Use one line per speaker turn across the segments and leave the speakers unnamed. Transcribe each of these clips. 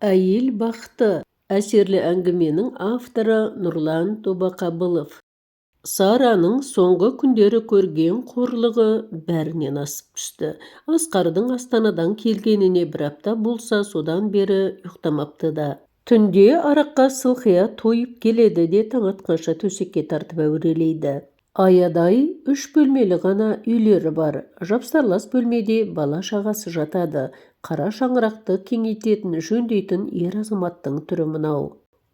Әйел бақыты әсерлі әңгіменің авторы Нұрлан Тобақабылов. Сараның соңғы күндері көрген қорлығы бәрінен асып түсті. Асқардың Астанадан келгеніне бір апта болса, содан бері ұйықтамапты да. Түнде араққа сылқия тойып келеді де таң атқанша төсекке тартып әурелейді. Аядай 3 бөлмелі ғана үйлері бар. Жапсарлас бөлмеде бала шағасы жатады. Қара шаңырақты кеңейтетін, жөндейтін ер азаматтың түрі мынау.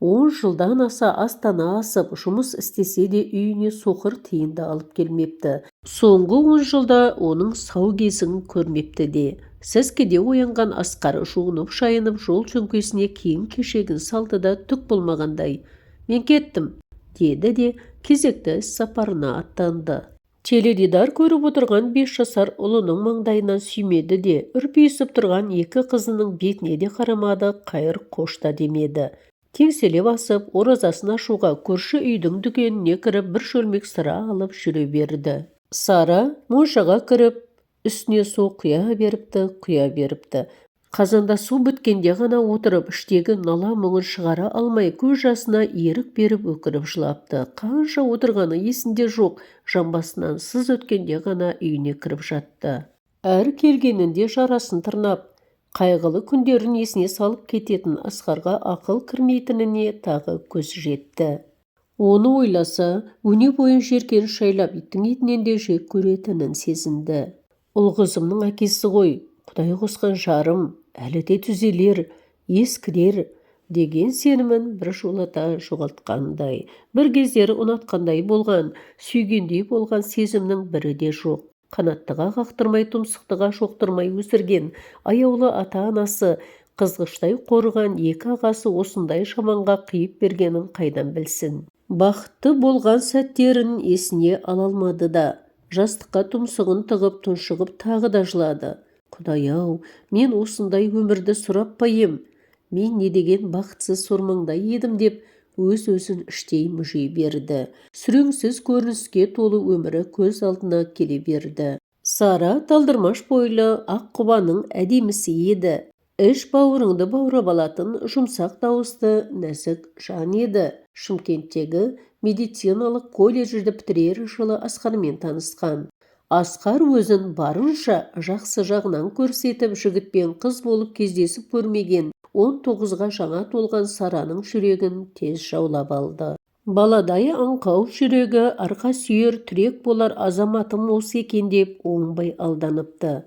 10 жылдан аса Астана асып, жұмыс істесе де үйіне соқыр тиынды алып келмепті. Соңғы 10 жылда оның сау кезін көрмепті де. Сәскеде оянған Асқар жуынып шайынып жол сөмкесіне киім кешегін салды да түк болмағандай. Мен кеттім, деді де кезекті сапарына аттанды. Теледидар көріп отырған 5 жасар ұлының маңдайынан сүймеді де, үрпиісіп тұрған 2 қызының бетіне де қарамады, қайыр қошта демеді. Теңселе басып, оразасын ашуға көрші үйдің дүкеніне кіріп, бір шөлмек сыра алып жүре берді. Сара моншаға кіріп, үстіне су құя беріпті. Қазанда су біткенде ғана отырып, іштегі нала мұңын шығара алмай, көз жасына ерік беріп өкіріп жылапты. Қанша отырғаны есінде жоқ, жамбасынан сыз өткенде ғана үйіне кіріп жатты. Әр келгенінде жарасын тырнап, қайғылы күндерін есіне салып кететін Асқарға ақыл кірмейтініне тағы көз жетті. Оны ойласа, өне бойын жеркен шайлап, иттің етінен де жек көретінін сезінді. Ұл қызымның әкесі ғой, Құдай қосқан жарым, әлі де түзелер, ескірер деген сенімін бір жолата жоғалтқандай. Бір кездері ұнатқандай болған, сүйгендей болған сезімнің бірі де жоқ. Қанаттыға қақтырмай, тұмсықтыға шоқтырмай өсірген аяулы ата-анасы, қызғыштай қорыған 2 ағасы осындай жаманға қиып бергенін қайдан білсін. Бақытты болған сәттерін есіне ала алмады да, жастыққа тұмсығын тығып тұншығып тағы да жылады. Құдай-ау, мен осындай өмірді сұрап па ем? Мен не деген бақытсыз сормаңдай едім деп өз-өзін іштей мүжей берді. Сүреңсіз көрініске толы өмірі көз алдына келе берді. Сара талдырмаш бойлы ақ құбаның әдемісі еді. Іш бауырыңды баурап алатын жұмсақ дауысты нәзік жан еді. Шымкенттегі медициналық колледжді бітірер жылы Асқармен танысқан. Асқар өзін барынша жақсы жағынан көрсетіп, жігітпен қыз болып кездесіп көрмеген, 19-ға жаңа толған Сараның жүрегін тез жаулап алды. Баладай аңқау жүрегі арқа сүйер түрек болар азаматым осы екен деп оңбай алданыпты.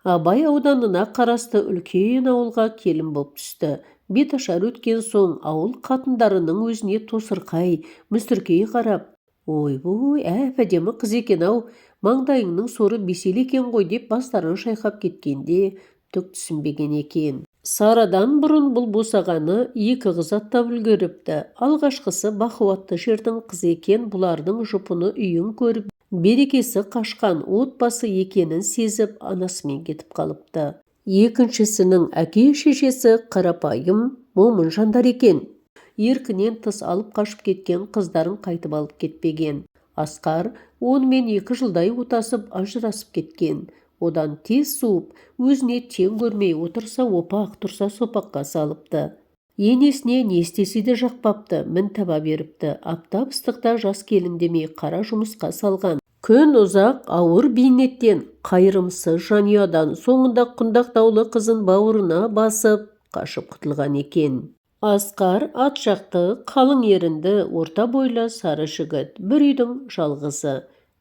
Абай ауданына қарасты үлкен ауылға келін боп түсті. Беташар өткен соң ауыл қатындарының өзіне тосырқай, мүсіркей қарап, ойбой, әп-әдемі қыз екен-ау, маңдайыңның соры бесел екен ғой деп бастарын шайқап кеткенде түк түсінбеген екен. Сарадан бұрын бұл босағаны 2 қыз аттап үлгеріпті. Алғашқысы бақуатты жердің қызы екен, бұлардың жұпыны үйін көріп, берекесі қашқан отбасы екенін сезіп, анасымен кетіп қалыпты. Екіншісінің әке-шешесі қарапайым, момын жандар екен. Еркінен тыс алып қашып кеткен қыздарын қайтып алып кетпеген. Асқар онымен 2 жылдай отасып ажырасып кеткен. Одан тез суып, өзіне тең көрмей отырса опақ, тұрса сопаққа салыпты. Енесіне не істесе де жақпапты, мін таба беріпті. Аптап ыстықта жас келін демей қара жұмысқа салған. Күн ұзақ ауыр бейнеттен, қайырымсыз жанұядан соңында құндақтаулы қызын бауырына басып, қашып құтылған екен. Асқар ат жақты, қалың ерінді, орта бойлы сары жігіт, бір үйдің жалғызы.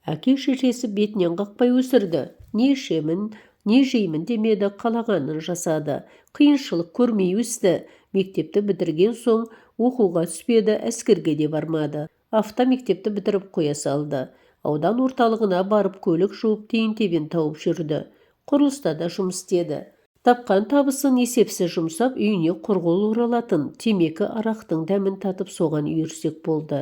Әке-шешесі бетінен қақпай өсірді. Не ішемін, не жеймін демеді, қалағанын жасады. Қиыншылық көрмей өсті. Мектепті бітірген соң оқуға түспеді, әскерге де бармады. Автомектепті бітіріп қоя салды. Аудан орталығына барып көлік жуып тиын-тебен тауып жүрді. Құрылыста да жұмыс істеді. Тапқан табысын есепсіз жұмсап, үйіне құрғыл оралатын, темекі арақтың дәмін татып соған үйірсек болды.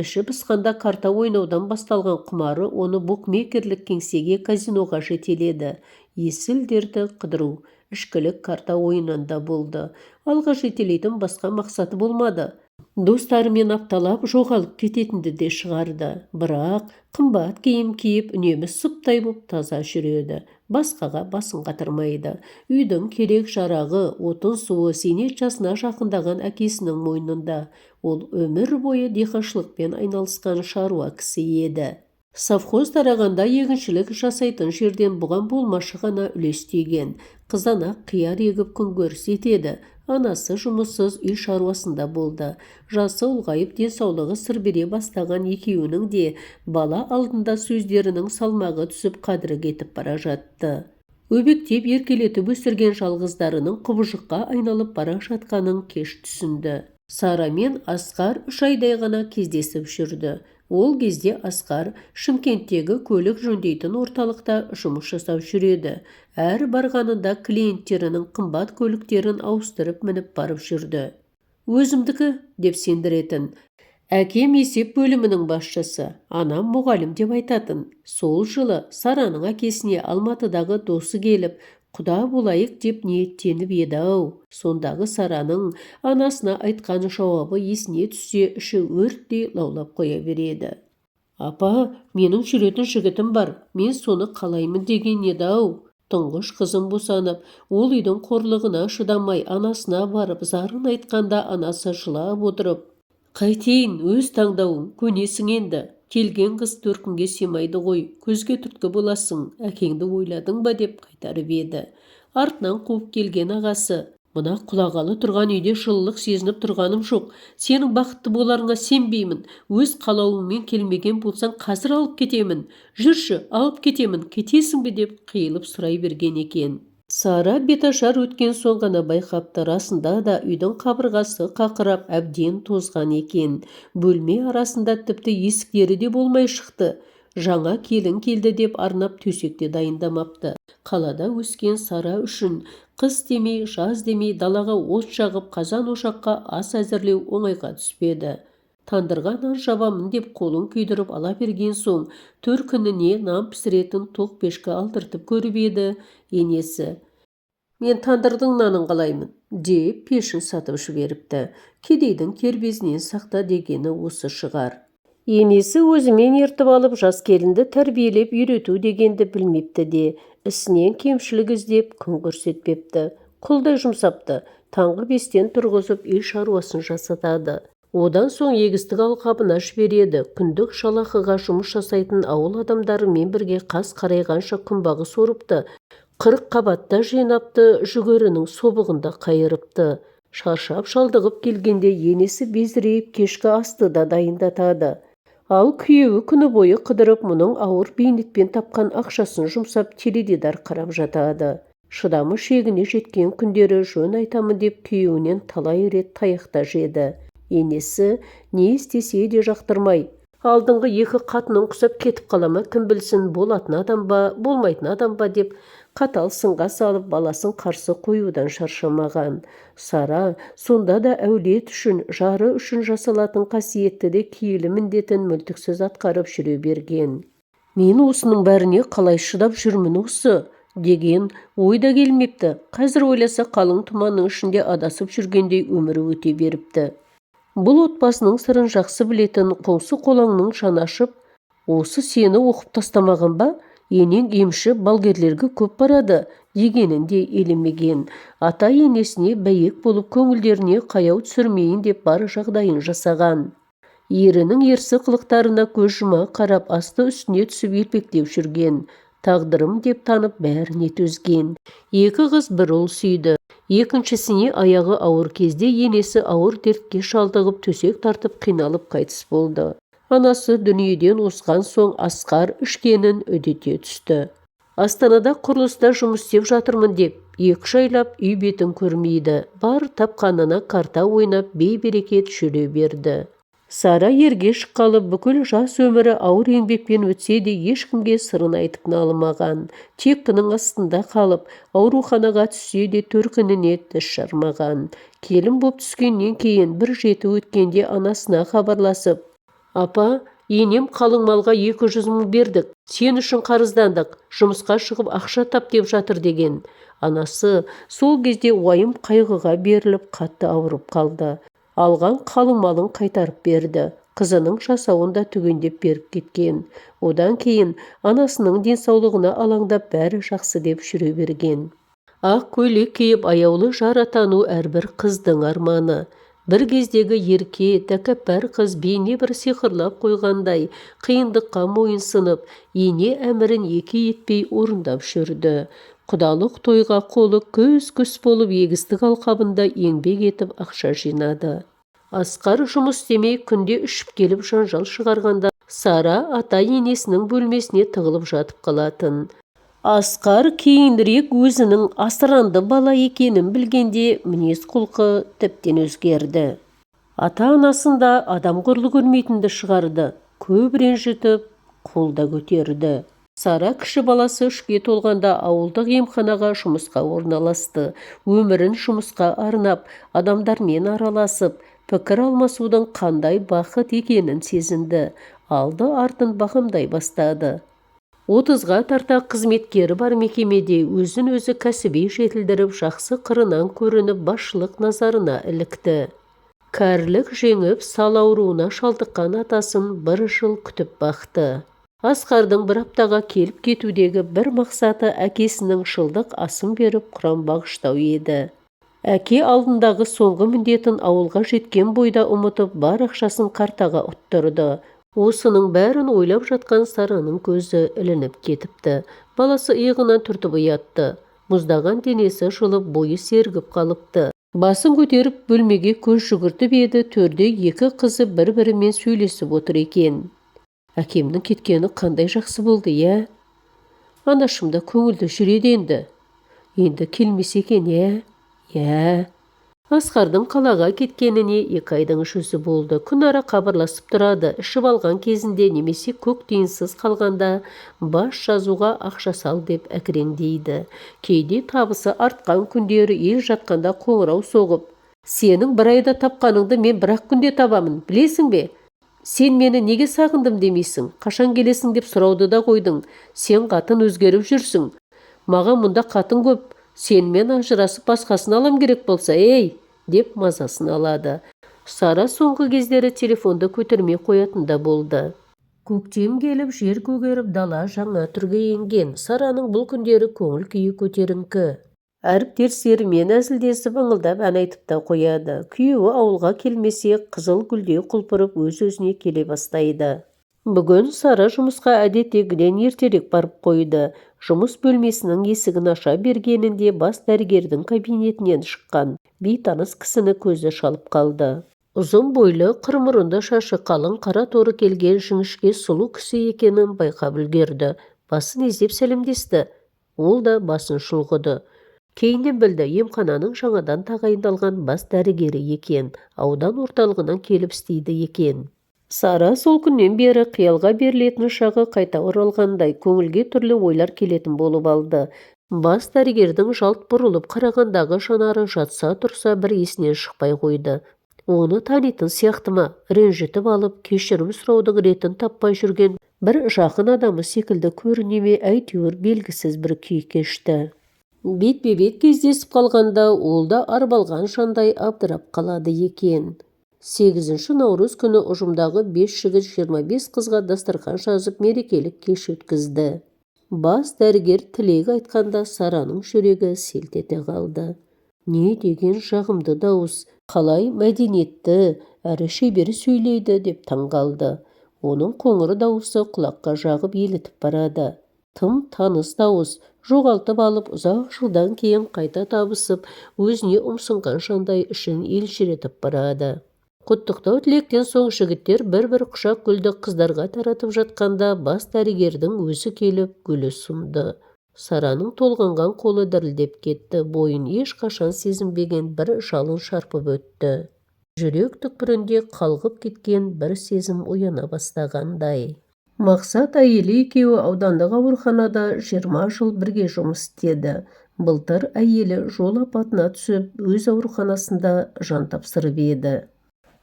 Іші пысқанда карта ойнаудан басталған құмары оны букмекерлік кеңсеге, казиноға жетеледі. Есіл дерті қыдыру, ішкілік карта ойынында болды. Алға жетелейтін басқа мақсаты болмады. Достарымен апталап жоғалып кететінді де шығарды. Бірақ қымбат киім киіп үнемі сыптай боп таза жүреді. Басқаға басын қатырмайды. Үйдің керек жарағы, отын суы зейнет жасына жақындаған әкесінің мойнында. Ол өмір бойы диқаншылықпен айналысқан шаруа кісі еді. Совхоз тарағанда егіншілік жасайтын жерден бұған болмашы ғана үлес тиген. Қызанақ қияр егіп күнкөріс етеді. Анасы жұмыссыз үй шаруасында болды. Жасы ұлғайып денсаулығы сыр бере бастаған екеуінің де бала алдында сөздерінің салмағы түсіп қадірі кетіп бара жатты. Өбектеп еркелетіп өсірген жалғыздарының құбыжыққа айналып бара жатқанын кеш түсінді. Сара мен Асқар 3 айдай ғана кездесіп жүрді. Ол кезде Асқар Шымкенттегі көлік жөндейтін орталықта жұмыс жасап жүреді. Әр барғанында клиенттерінің қымбат көліктерін ауыстырып мініп барып жүрді. Өзімдікі деп сендіретін. Әкем есеп бөлімінің басшысы, анам мұғалім деп айтатын. Сол жылы Сараның әкесіне Алматыдағы досы келіп, құда болайық деп ниеттеніп еді-ау. Сондағы Сараның анасына айтқан жауабы есіне түссе, іші өрттей лаулап қоя береді. Апа, менің жүретін жігітім бар, мен соны қалаймын деген еді-ау. Тұңғыш қызым босанып, ол үйдің қорлығына шыдамай анасына барып зарын айтқанда анасы жылап отырып, қайтейін, өз таңдауың, көнесің енді. Келген қыз төркінге сыймайды ғой, көзге түрткі боласың, әкеңді ойладың ба деп қайтарып еді. Артынан қуып келген ағасы, мына құлағалы тұрған үйде жылылық сезініп тұрғаным жоқ. Сенің бақытты боларыңа сенбеймін. Өз қалауыңмен келмеген болсаң қазір алып кетемін. Жүрші, алып кетемін, кетесің бе деп қиылып сұрай берген екен. Сара беташар өткен соң ғана байқапты, расында да үйдің қабырғасы қақырап әбден тозған екен. Бөлме арасында тіпті есіктері де болмай шықты. Жаңа келін келді деп арнап төсекте дайындамапты. Қалада өскен Сара үшін қыс демей, жаз демей далаға от жағып, қазан ошаққа ас әзірлеу оңайға түспеді. Тандырға нан жабамын деп қолын күйдіріп ала берген соң, 4 күніне нан пісіретін тоқ пешкі алдыртып көріп еді. Енесі, мен тандырдың нанын қалаймын деп пешін сатып жіберіпті. Кедейдің кербезінен сақта дегені осы шығар. Енесі өзімен ертіп алып жас келінді тәрбиелеп үйрету дегенді білмепті де, ісінен кемшілік іздеп күн көрсетпепті. Құлдай жұмсапты. Таңғы 5-тен тұрғызып үй шаруасын жасатады. Одан соң егістік алқабына жібереді. Күндік жалақыға жұмыс жасайтын ауыл адамдарымен бірге қас қарайғанша күнбағы сорыпты. 40 қабатта жинапты, жүгерінің собығында қайырыпты. Шаршап шалдығып келгенде енесі безірейіп кешкі асты да дайындатады. Ал күйеуі күні бойы қыдырып, мұның ауыр бейнетпен тапқан ақшасын жұмсап теледидар қарап жатады. Шыдамы шегіне жеткен күндері жөн айтамын деп күйеуінен талай рет таяқта жеді. Енесі не істесе де жақтырмай. Алдыңғы 2 қатынын құсап кетіп қалама, кім білсін, болатын адам ба, болмайтын адам ба деп қатал сынға салып баласын қарсы қоюдан шаршамаған. Сара сонда да әулет үшін, жары үшін жасалатын қасиетті де киелі міндетін мүлтіксіз атқарып жүре берген. Мен осының бәріне қалай шыдап жүрмін осы деген ойда келмепті. Қазір ойласа қалың тұманның ішінде адасып жүргендей өмірі өте беріпті. Бұл отбасының сырын жақсы білетін қоңсы қолаңның жанашып, осы сені оқып тастамаған ба? Енең емші балгерлерге көп барады дегенін де елемеген. Ата енесіне бәйек болып көңілдеріне қаяу түсірмейін деп бар жағдайын жасаған. Ерінің ерсі қылықтарына көз жұма қарап асты үстіне түсіп елпектеп жүрген. Тағдырым деп танып бәріне төзген. 2 қыз бір ұл сүйді. Екіншісіне аяғы ауыр кезде енесі ауыр дертке шалдығып төсек тартып қиналып қайтыс болды. Анасы дүниеден озған соң Асқар ішкенін үдете түсті. Астанада құрылыста жұмыс істеп жатырмын деп 2 жайлап үй бетін көрмейді. Бар тапқанына карта ойнап бей-берекет жүре берді. Сара ерге шыққалы бүкіл жас өмірі ауыр еңбекпен өтсе де ешкімге сырын айтып налымаған. Теккінің астында қалып, ауруханаға түссе де төркініне тіс жармаған. Келін боп түскеннен кейін 1 жеті өткенде анасына хабарласып, апа, енем қалың малға 200 мың бердік, сен үшін қарыздандық, жұмысқа шығып ақша тап деп жатыр деген. Анасы сол кезде уайым қайғыға беріліп қатты ауырып қалды. Алған қалың малын қайтарып берді. Қызының жасауын да түгендеп беріп кеткен. Одан кейін анасының денсаулығына алаңдап бәрі жақсы деп жүре берген. Ақ көйлек киіп аяулы жар атану әрбір қыздың арманы. Бір кездегі ерке, тәкаппар қыз бейне бір сиқырлап қойғандай, қиындыққа мойынсынып, ене әмірін екі етпей орындап жүрді. Құдалық тойға қолы күс-күс болып егістік алқабында еңбек етіп ақша жинады. Асқар жұмыс істемей күнде ішіп келіп жанжал шығарғанда, Сара ата енесінің бөлмесіне тығылып жатып қалатын. Асқар кейінірек өзінің асыранды бала екенін білгенде мінез құлқы тіптен өзгерді. Ата-анасында адам құрлы көрмейтінді шығарды, көп ренжітіп, қолда көтерді. Сара кіші баласы 3-ге толғанда ауылдық емханаға жұмысқа орналасты. Өмірін жұмысқа арнап, адамдармен араласып, пікір алмасудың қандай бақыт екенін сезінді. Алды артын бағамдай бастады. 30-ға тарта қызметкері бар мекемеде өзін өзі кәсіби жетілдіріп, жақсы қырынан көрініп, басшылық назарына ілікті. Кәрілік жеңіп, сал ауруына шалдыққан атасын 1 жыл күтіп бақты. Асқардың бір аптаға келіп кетудегі бір мақсаты әкесінің жылдық асын беріп құран бағыштау еді. Әке алдындағы соңғы міндетін ауылға жеткен бойда ұмытып, бар ақшасын картаға ұттырды. Осының бәрін ойлап жатқан Сараның көзі ілініп кетіпті. Баласы иығынан түртіп ұятты. Мұздаған денесі жылып, бойы сергіп қалыпты. Басын көтеріп бөлмеге көз жүгіртіп еді, төрде 2 қызы бір-бірімен сөйлесіп отыр екен. Әкемнің кеткені қандай жақсы болды, е? Анашымда көңілді жүреді енді. Енді келмесе екен, е? Асқардың қалаға кеткеніне 2 айдың жүзі болды. Күн ара хабарласып тұрады. Ішіп алған кезінде немесе көк тиынсыз қалғанда баш жазуға ақша сал деп әкіреңдейді. Кейде табысы артқан күндері ел жатқанда қоңырау соғып, сенің 1 айда тапқаныңды мен 1-ақ күнде табамын, білесің бе? Сен мені неге сағындым демейсің? Қашан келесің деп сұрауды да қойдың. Сен қатын өзгеріп жүрсің. Маған мұнда қатын көп. Сенімен ажырасып басқасын алам керек болса, деп мазасын алады. Сара соңғы кездері телефонды көтермей қоятында болды. Көктем келіп, жер көгеріп, дала жаңа түрге енген. Сараның бұл күндері көңіл күйі көтеріңкі. Әріптестерімен әзілдесіп, ыңылдап ән айтып та қояды. Күйеуі ауылға келмесе, қызыл гүлдей құлпырып өз-өзіне келе бастайды. Бүгін Сара жұмысқа әдеттегіден ертерек барып қойды. Жұмыс бөлмесінің есігін аша бергенінде бас дәрігердің кабинетінен шыққан бейтаныс кісіні көзі шалып қалды. Ұзын бойлы, қырмұрынды шашы қалың қара торы келген жіңішке сұлу кісі екенін байқап үлгерді. Басын изеп сәлемдесті. Ол да басын шұлғыды. Кейіннен білді, емхананың жаңадан тағайындалған бас дәрігері екен. Аудан орталығынан келіп істейді екен. Сара сол күннен бері қиялға берілетін шағы қайта оралғандай, көңілге түрлі ойлар келетін болып алды. Бас дәрігердің жалт бұрылып қарағандағы жанары жатса тұрса бір есінен шықпай қойды. Оны танитын сияқты ма, ренжітіп алып, кешірім сұраудың ретін таппай жүрген бір жақын адамы секілді көрінеме, әйтеуір белгісіз бір күй кешті. Бетпе-бет кездесіп қалғанда ол да арбалған жандай абдырап қалады екен. 8 наурыз күні ұжымдағы 5 жігіт 25 қызға дастархан жазып мерекелік кеш өткізді. Бас дәрігер тілек айтқанда Сараның жүрегі селт ете қалды. Не деген жағымды дауыс, қалай мәдениетті, әрі шебер сөйлейді деп таңғалды. Оның қоңыр дауысы құлаққа жағып елітіп барады. Тым таныс дауыс, жоғалтып алып, ұзақ жылдан кейін қайта табысып, өзіне ұмсынған жандай ішін елжіретіп барады. Құттықтау тілектен соң жігіттер бір-бір құшақ гүлді қыздарға таратып жатқанда бас дәрігердің өзі келіп гүлі сұнды. Сараның толғанған қолы дірілдеп кетті, бойын ешқашан сезінбеген бір жалын шарпып өтті. Жүрек түкпірінде қалғып кеткен бір сезім ояна бастағандай. Мақсат әйелі екеуі аудандық ауруханада 20 жыл бірге жұмыс істеді. Былтыр әйелі жол апатына түсіп, өз ауруханасында жан тапсырып еді.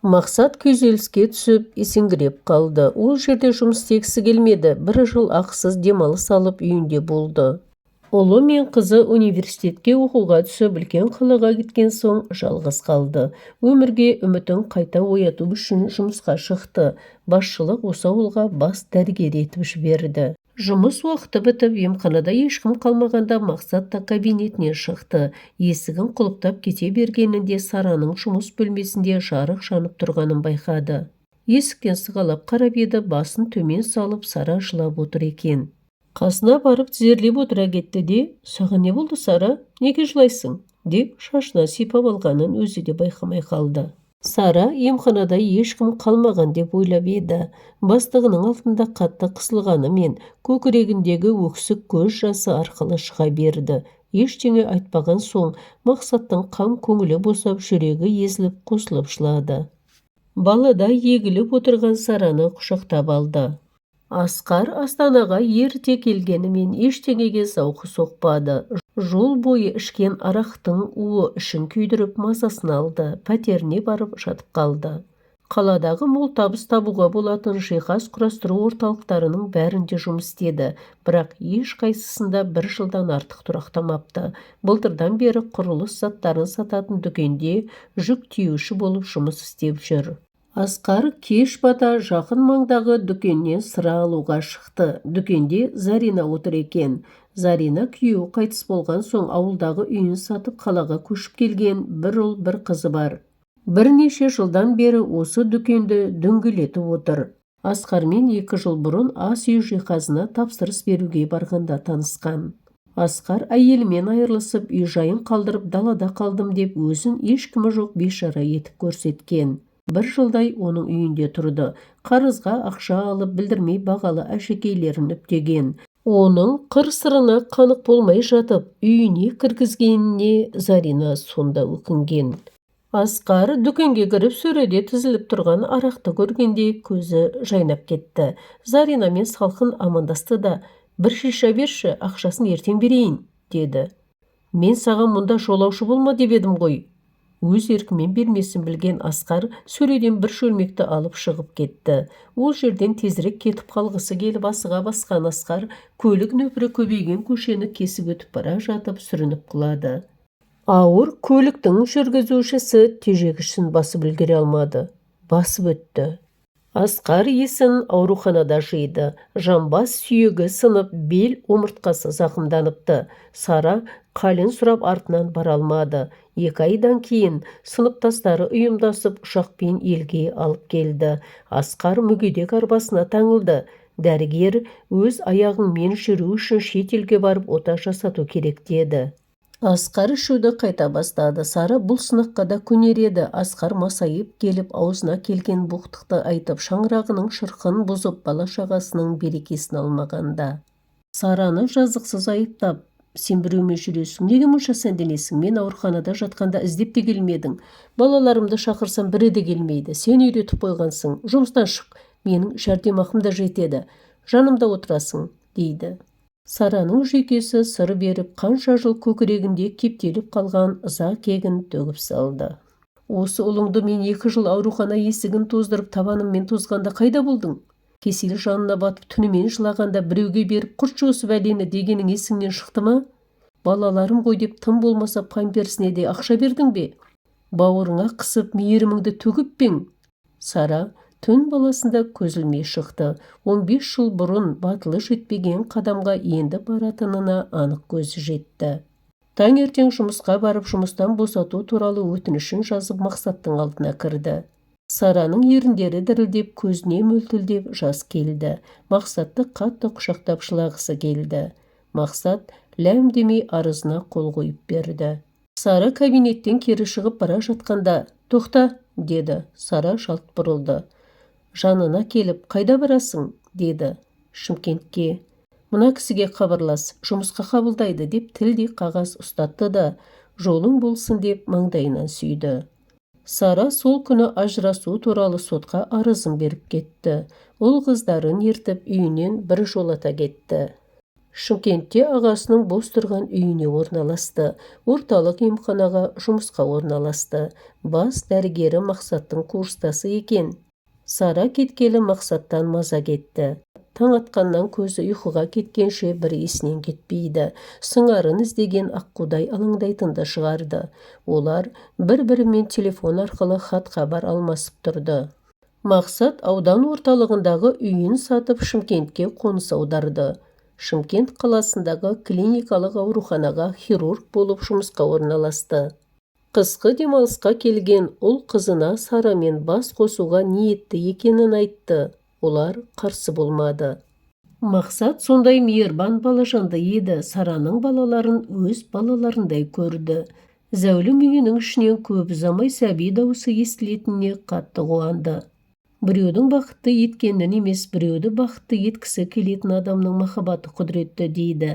Мақсат күйзеліске түсіп, есеңгіреп қалды. Ол жерде жұмыс істегісі келмеді. 1 жыл ақысыз демалыс алып үйінде болды. Ұлы мен қызы университетке оқуға түсіп үлкен қалаға кеткен соң жалғыз қалды. Өмірге үмітін қайта ояту үшін жұмысқа шықты. Басшылық осы ауылға бас дәрігер етіп жіберді. Жұмыс уақыты бітіп, емханада ешкім қалмағанда Мақсат та кабинетінен шықты. Есігін құлыптап кете бергенінде Сараның жұмыс бөлмесінде жарық жанып тұрғанын байқады. Есіктен сығалап қарап еді, басын төмен салып, Сара жылап отыр екен. Қасына барып тізерлеп отыра кетті де, «Саған не болды, Сара? Неге жылайсың?» деп шашынан сипап алғанын өзі де байқамай қалды. Сара емханада ешкім қалмаған деп ойлап еді. Бастығының алдында қатты қысылғанымен көкірегіндегі өксік көз жасы арқылы шыға берді. Ештеңе айтпаған соң Мақсаттың қам көңілі босап, жүрегі езіліп қосылып жылады. Балада егіліп отырған Сараны құшақтап алды. Асқар Астанаға ерте келгенімен ештеңеге зауқы соқпады. Жол бойы ішкен арақтың уы ішін күйдіріп мазасын алды. Пәтеріне барып жатып қалды. Қаладағы мол табыс табуға болатын жиһаз құрастыру орталықтарының бәрінде жұмыс істеді, бірақ ешқайсысында 1 жылдан артық тұрақтамапты. Былтырдан бері құрылыс заттарын сататын дүкенде жүк тиеуші болып жұмыс істеп жүр. Асқар кеш бата жақын маңдағы дүкеннен сыра алуға шықты. Дүкенде Зарина отыр екен. Зарина күйеуі қайтыс болған соң ауылдағы үйін сатып қалаға көшіп келген, бір ұл бір қызы бар. Бірнеше жылдан бері осы дүкенді дөңгелетіп отыр. Асқармен 2 жыл бұрын ас үй жиһазына тапсырыс беруге барғанда танысқан. Асқар әйелімен айырылысып, үй жайын қалдырып далада қалдым деп өзін ешкімі жоқ бейшара етіп көрсеткен. 1 жылдай оның үйінде тұрды. Қарызға ақша алып, білдірмей бағалы әшекейлерін үптеген. Оның қыр-сырына қанық болмай жатып, үйіне кіргізгеніне Зарина сонда өкінген. Асқар дүкенге кіріп сөреде тізіліп тұрған арақты көргенде көзі жайнап кетті. Заринамен салқын амандасты да, «Bir шиша берші, ақшасын ертең берейін», деді. «Мен саған мұнда жолаушы болма деп едім ғой». Өз еркімен бермесін білген Асқар сөреден бір шөлмекті алып шығып кетті. Ол жерден тезірек кетіп қалғысы келіп асыға басқан Асқар көлік нөпірі көбейген көшені кесіп өтіп бара жатып сүрініп құлады. Ауыр көліктің жүргізушісі тежегішін басып үлгере алмады. Басып өтті. Асқар есін ауруханада жиды. Жамбас сүйегі сынып, бел омыртқасы зақымданыпты. Сара қален сұрап артынан бара алмады. 2 айдан кейін сыныптастары ұйымдасып ұшақпен елге алып келді. Асқар мүгедек арбасына таңылды. Дәрігер өз аяғыңмен жүру үшін шет елге барып ота жасату керек деді. Асқар ішуді қайта бастады. Сара бұл сынаққа да көнер еді. Асқар масайып келіп, аузына келген боқтықты айтып, шаңырағының шырқын бұзып, бала-шағасының берекесін алмағанда. Сараны жазықсыз айыптап, «Сен біреумен жүресің, неге мұнша сәнденесің? Мен ауруханада жатқанда іздеп те келмедің. Балаларымды шақырсам бірі де келмейді. Сен үйретіп қойғансың. Жұмыстан шық. Менің жәрдемақым да жетеді. Жанымда отырасың», дейді. Сараның жүйкесі сыр беріп, қанша жыл көкірегінде кептеліп қалған ыза кегін төгіп салды. «Осы ұлыңды мен 2 жыл аурухана есігін тоздырып, табаныммен тозғанда қайда болдың? Кесел жанына батып, түнімен жылағанда біреуге беріп, құртшы осы бәлені дегенің есіңнен шықты ма? Балаларым ғой деп тым болмаса памперсіне де ақша бердің бе? Бауырыңа қысып, мейіріміңді төгіп пең?» Сара түн баласында көзілмей шықты. 15 жыл бұрын батылы жетпеген қадамға енді баратынына анық көзі жетті. Таңертең жұмысқа барып, жұмыстан босату туралы өтінішін жазып Мақсаттың алдына кірді. Сараның еріндері дірілдеп, көзіне мөлтілдеп жас келді. Мақсатты қатты құшақтап жылағысы келді. Мақсат ләм демей арызына қол қойып берді. Сара кабинеттен кері шығып бара жатқанда, «Тоқта», деді. Сара жалт бұрылды. Жанына келіп, «Қайда барасың?» деді. «Шымкентке». «Мына кісіге хабарлас, жұмысқа қабылдайды», деп тілдей қағаз ұстатты да, «Жолың болсын», деп маңдайынан сүйді. Сара сол күні ажырасу туралы сотқа арызын беріп кетті. Ол қыздарын ертіп үйінен бір жолата кетті. Шымкентте ағасының бос тұрған үйіне орналасты. Орталық емханаға жұмысқа орналасты. Бас дәрігері Мақсаттың курстасы екен. Сара кеткелі Мақсаттан маза кетті. таң атқаннан көзі ұйқыға кеткенше бір есінен кетпейді. Сыңарын іздеген аққудай алаңдайтынды шығарды. Олар бір-бірімен телефон арқылы хат-хабар алмасып тұрды. Мақсат аудан орталығындағы үйін сатып Шымкентке қоныс аударды. Шымкент қаласындағы клиникалық ауруханаға хирург болып жұмысқа орналасты. Қысқы демалысқа келген ұл қызына Сарамен бас қосуға ниетті екенін айтты. Олар қарсы болмады. Мақсат сондай мейірбан балажанды еді, Сараның балаларын өз балаларындай көрді. Зәулім үйінің ішінен көп ұзамай сәби дауысы естілетініне қатты қуанды. Біреудің бақытты еткенін емес, біреуді бақытты еткісі келетін адамның махаббаты құдіретті дейді.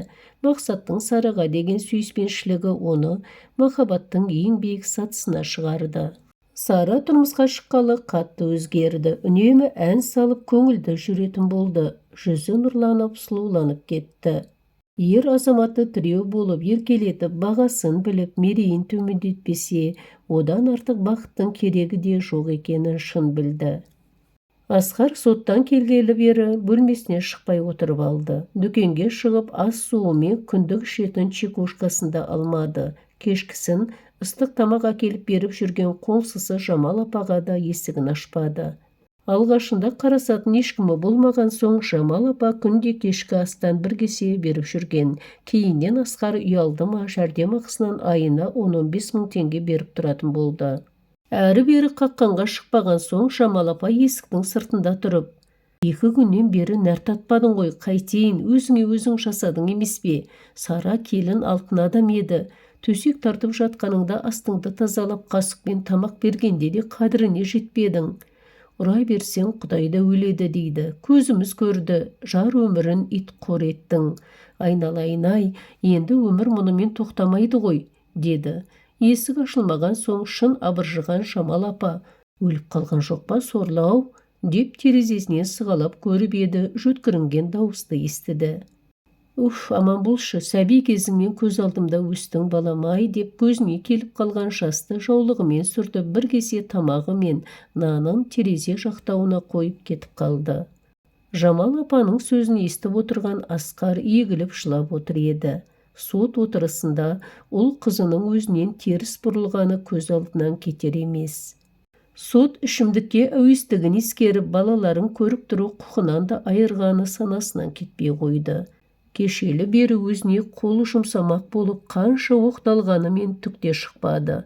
Мақсаттың Сараға деген сүйіспеншілігі оны махаббаттың ең биік сатысына шығарды. Сара тұрмысқа шыққалы қатты өзгерді. Үнемі ән салып көңілді жүретін болды. Жүзі нұрланып, сұлуланып кетті. Ер азаматы тіреу болып, еркелетіп, бағасын біліп, мерейін төмендетпесе, одан артық бақыттың керегі де жоқ екенін шын білді. Асқар соттан келгелі бері бөлмесіне шықпай отырып алды. Дүкенге шығып ас суымен күндік ішетін чекушкасын да алмады. Кешкісін ыстық тамақ әкеліп беріп жүрген қоңсысы Жамал апаға да есігін ашпады. Алғашында қарасатын ешкімі болмаған соң Жамал апа күнде кешкі астан бір кесе беріп жүрген. Кейіннен Асқар ұялды ма, жәрдемақысынан айына 10-15 мың теңге беріп тұратын болды. Әрі-бері қаққанға шықпаған соң Жамал апа есіктің сыртында тұрып: «2 күннен бері нәр татпадың ғой, қайтейін, өзіңе өзің жасадың емес пе? Сара келін алтын адам еді. Төсек тартып жатқаныңда астыңды тазалап қасықпен тамақ бергенде де қадіріне жетпедің. Ұра берсең Құдай да өледі» дейді. «Көзіміз көрді, жар өмірін ит қор еттің. Айналайын-ай, енді өмір мұнымен тоқтамайды ғой» деді. Есік ашылмаған соң шын абыржыған Жамал апа: «Өліп қалған жоқ па сорлау?» деп терезесінен сығалап көріп еді, жөткірінген дауысты естіді. «Уф, аман болшы, сәби кезіңнен көз алдымда өстің балам-ай» деп көзіне келіп қалған жасты жаулығымен сүртіп, бір кесе тамағы мен нанын терезе жақтауына қойып кетіп қалды. Жамал апаның сөзін естіп отырған Асқар егіліп жылап отыр еді. Сот отырысында ұл қызының өзінен теріс бұрылғаны көз алдынан кетер емес. Сот ішімдікке әуестігін ескеріп, балаларын көріп тұру құқынан да айырғаны санасынан кетпей қойды. Кешелі бері өзіне қолы жұмсамақ болып қанша оқталғанымен түкте шықпады.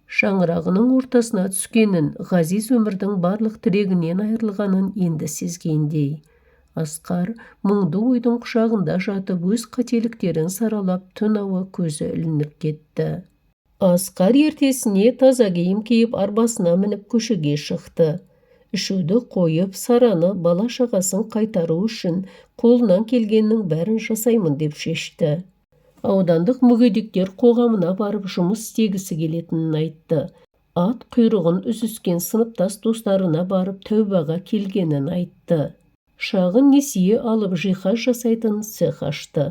Шаңырағының ортасына түскенін, ғазиз өмірдің барлық тірегінен айырылғанын енді сезгендей. Асқар мұңды ойдың құшағында жатып өз қателіктерін саралап, түн ауа көзі ілініп кетті. Асқар ертесіне таза киім киіп арбасына мініп көшеге шықты. Ішуді қойып, Сараны бала шағасын қайтару үшін қолынан келгеннің бәрін жасаймын деп шешті. Аудандық мүгедектер қоғамына барып жұмыс істегісі келетінін айтты. Ат құйрығын үзіскен сыныптас достарына барып тәубаға келгенін айтты. Шағын несие алып жиһаз жасайтын цех ашты.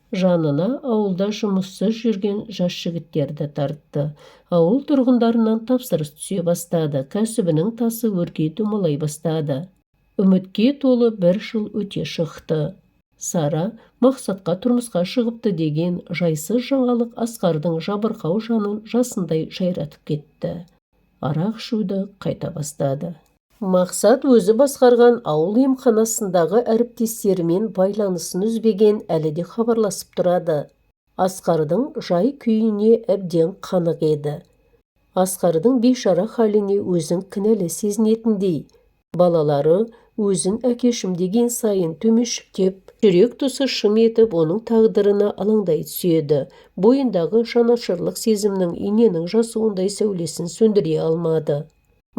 Жанына ауылда жұмыссыз жүрген жас жігіттерді тартты. Ауыл тұрғындарынан тапсырыс түсе бастады. Кәсібінің тасы өрге домалай бастады. Үмітке толы бір жыл өте шықты. Сара Мақсатқа тұрмысқа шығыпты деген жайсыз жаңалық Асқардың жабырқау жанын жасындай жайратып кетті. Арақ ішуді қайта бастады. Мақсат өзі басқарған ауыл емханасындағы әріптестерімен байланысын үзбеген, әлі де хабарласып тұрады. Асқардың жай күйіне әбден қанық еді. Асқардың бейшара халіне өзін кінәлі сезінетіндей. Балалары өзін әкешім деген сайын төменшіктеп, жүрек тұсы шым етіп, оның тағдырына алаңдай түседі. Бойындағы жанашырлық сезімнің иненің жасуындай сәулесін сөндіре алмады.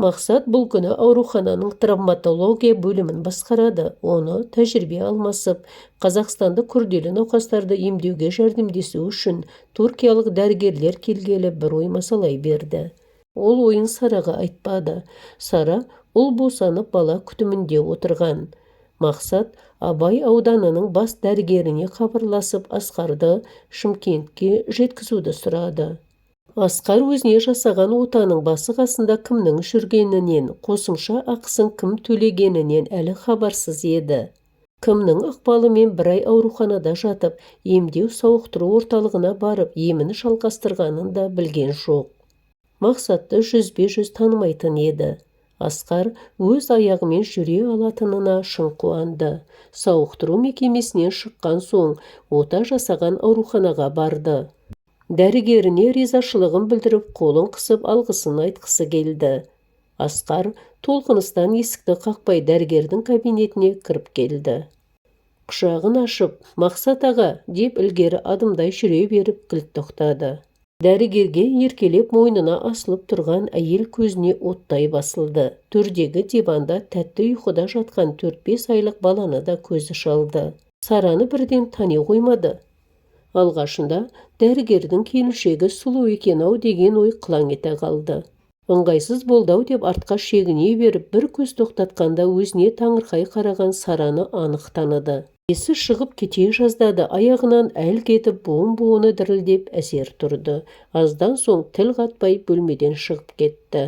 Мақсат бұл күні аурухананың травматология бөлімін басқарады. Оны тәжірибе алмасып, Қазақстанды күрделі науқастарды емдеуге жәрдемдесу үшін туркиялық дәрігерлер келгелі бір ой масалай берді. Ол ойын Сараға айтпады. Сара ұл босанып бала күтімінде отырған. Мақсат Абай ауданының бас дәрігеріне хабарласып, Асқарды Шымкентке жеткізуді сұрады. Асқар өзіне жасаған отаның басы қасында кімнің жүргенінен, қосымша ақысын кім төлегенінен әлі хабарсыз еді. Кімнің ықпалымен бір ай ауруханада жатып, емдеу сауықтыру орталығына барып, емін жалғастырғанын да білген жоқ. Мақсатты жүзбе-жүз танымайтын еді. Асқар өз аяғымен жүре алатынына шын қуанды. Сауықтыру мекемесінен шыққан соң, ота жасаған ауруханаға барды. Дәрігеріне ризашылығын білдіріп, қолын қысып алғысын айтқысы келді. Асқар толқыныстан есікті қақпай дәрігердің кабинетіне кіріп келді. Құшағын ашып, «Мақсат аға» деп ілгері адымдай жүре беріп кілт тоқтады. Дәрігерге еркелеп мойнына асылып тұрған әйел көзіне оттай басылды. Төрдегі диванда тәтті ұйқыда жатқан 4-5 айлық баланы да көзі шалды. Сараны бірден тани қоймады. Алғашында дәрігердің келіншегі сұлу екен-ау деген ой қылаң ете қалды. Ыңғайсыз болды-ау деп артқа шегіне беріп, бір көз тоқтатқанда өзіне таңырқай қараған Сараны анық таныды. Есі шығып кете жаздады, аяғынан әл кетіп, буын-буыны дірілдеп әзер тұрды. Аздан соң тіл қатпай бөлмеден шығып кетті.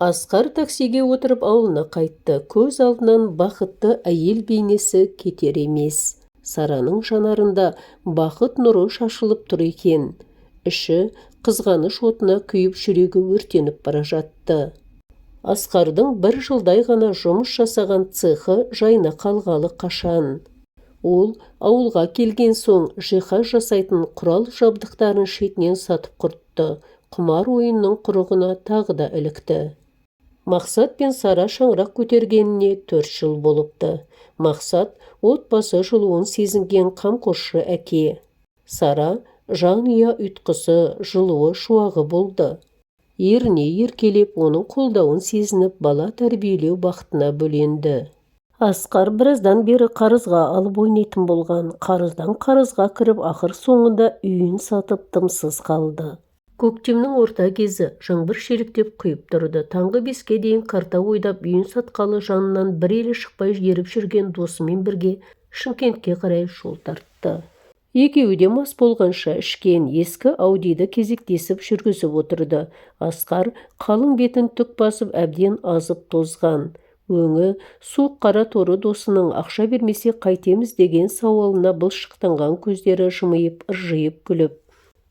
Асқар таксиге отырып ауылына қайтты. Көз алдынан бақытты әйел бейнесі кетер емес. Сараның жанарында бақыт нұры шашылып тұр екен. Іші қызғаныш отына күйіп, жүрегі өртеніп бара жатты. Асқардың бір жылдай ғана жұмыс жасаған цехы жайына қалғалы қашан. Ол ауылға келген соң жиһаз жасайтын құрал жабдықтарын шетінен сатып құртты. Құмар ойынның құрығына тағы да ілікті. Мақсат пен Сара шаңырақ көтергеніне 4 жыл болыпты. Мақсат отбасы жылуын сезінген қамқоршы әке. Сара жанұя ұйытқысы, жылуы, шуағы болды. Еріне еркелеп, оның қолдауын сезініп, бала тәрбиелеу бақытына бөленді. Асқар біраздан бері қарызға алып ойнайтын болған. Қарыздан қарызға кіріп, ақыр соңында үйін сатып тымсыз қалды. Көктемнің орта кезі жаңбыр шелектеп құйып тұрды. Таңғы 5-ке дейін карта ойдап, үйін сатқалы жанынан бір елі шықпай еріп жүрген досымен бірге Шымкентке қарай жол тартты. Екеуі де мас болғанша ішкен, ескі аудиді кезектесіп жүргізіп отырды. Асқар қалың бетін түк басып әбден азып тозған. Өңі суық қара торы досының ақша бермесе қайтеміз деген сауалына былшықтанған көздері жымиып, ыржиып күліп: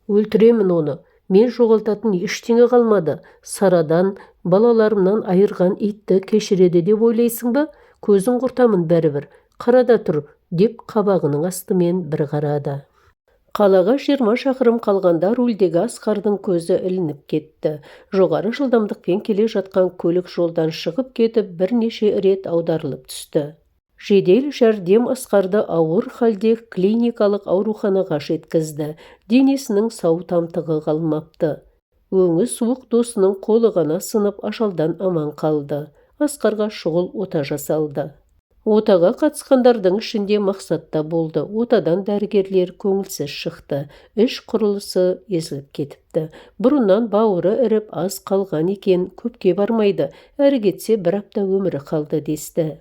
«Өлтіремін оны. Мен жоғалтатын ештеңе қалмады. Сарадан, балаларымнан айырған итті кешіреді деп ойлайсың ба? Көзін құртамын бәрібір. Қарада тұр», деп қабағының астымен бір қарады. Қалаға 20 шақырым қалғанда рульдегі Асқардың көзі ілініп кетті. Жоғары жылдамдықпен келе жатқан көлік жолдан шығып кетіп, бірнеше рет аударылып түсті. Жедел жәрдем Асқарды ауыр халде клиникалық ауруханаға жеткізді. Денесінің сау тамтығы қалмапты. Өңі суық досының қолы ғана сынып, ажалдан аман қалды. Асқарға шұғыл ота жасалды. Отаға қатысқандардың ішінде Мақсат та болды. Отадан дәрігерлер көңілсіз шықты. Іш құрылысы езіліп кетіпті. Бұрыннан бауыры іріп аз қалған екен, көпке бармайды. Әрі кетсе бір апта өмірі қалды десті.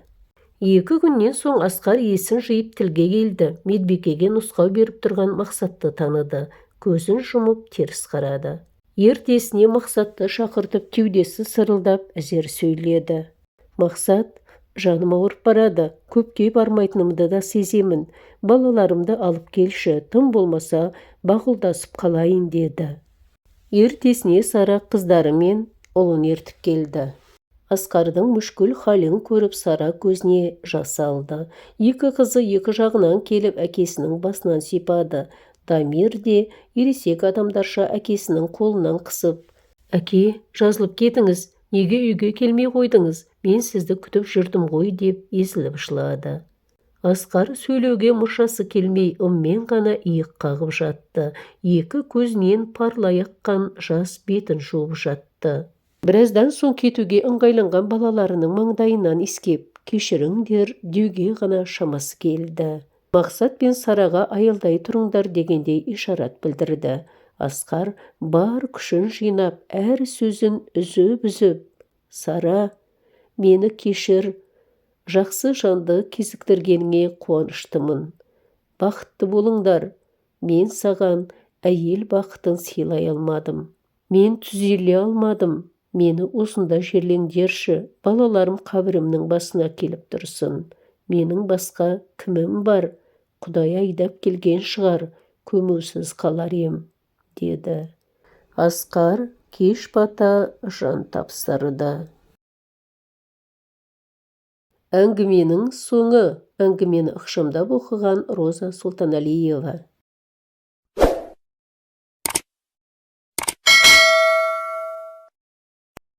2 күннен соң Асқар есін жиып тілге келді. Медбикеге нұсқау беріп тұрған Мақсатты таныды. Көзін жұмып теріс қарады. Ертесіне Мақсатты шақыртып, кеудесі сырылдап әзер сөйледі. «Мақсат, жаным ауырып барады. Көпке бармайтынымды да сеземін. Балаларымды алып келші, тым болмаса бақұлдасып қалайын», деді. Ертесіне Сара қыздары мен ұлын ертіп келді. Асқардың мүшкіл халін көріп Сара көзіне жас алды. 2 қызы екі жағынан келіп әкесінің басынан сипады. Дамир де ересек адамдарша әкесінің қолынан қысып: «Әке, жазылып кетіңіз. Неге үйге келмей қойдыңыз? Мен сізді күтіп жүрдім ғой», деп езіліп жылады. Асқар сөйлеуге мұршасы келмей ыммен ғана иық қағып жатты. 2 көзінен парлай аққан жас бетін жуып жатты. Біраздан соң кетуге ыңғайланған балаларының маңдайынан иіскеп, «Кешіріңдер» деуге ғана шамасы келді. Мақсат пен Сараға аялдай тұрыңдар дегендей ишарат білдірді. Асқар бар күшін жинап, әр сөзін үзіп-үзіп: «Сара, мені кешір. Жақсы жанды кезіктіргеніңе қуаныштымын. Бақытты болыңдар. Мен саған әйел бақытын сыйлай алмадым. Мен түзеле алмадым. Мені осында жерлеңдерші. Балаларым қабірімнің басына келіп тұрсын. Менің басқа кімім бар? Құдай айдап келген шығар, көмусіз қалар ем, деді. Асқар кеш бата жан тапсырды. Әңгіменің соңы. Әңгімені ықшамдап оқыған Роза Сұлтаналиева.